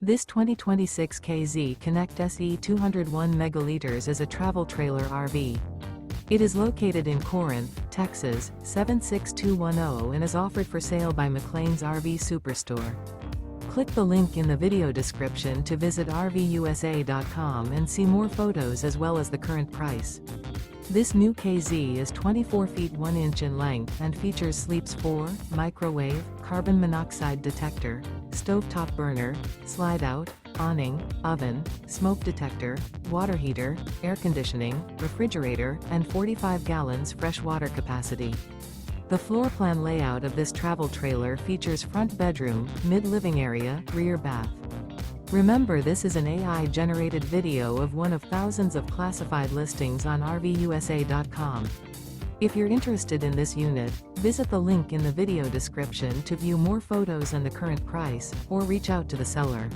This 2026 KZ Connect SE 201 megaliters is a travel trailer RV. It is located in Corinth, Texas, 76210 and is offered for sale by McClain's RV Superstore. Click the link in the video description to visit RVUSA.com and see more photos as well as the current price. This new KZ is 24 feet 1 inch in length and features sleeps 4, microwave, carbon monoxide detector, stovetop burner, slide-out, awning, oven, smoke detector, water heater, air conditioning, refrigerator, and 45 gallons fresh water capacity. The floor plan layout of this travel trailer features front bedroom, mid-living area, rear bath. Remember, this is an AI-generated video of one of thousands of classified listings on RVUSA.com. If you're interested in this unit, visit the link in the video description to view more photos and the current price, or reach out to the seller.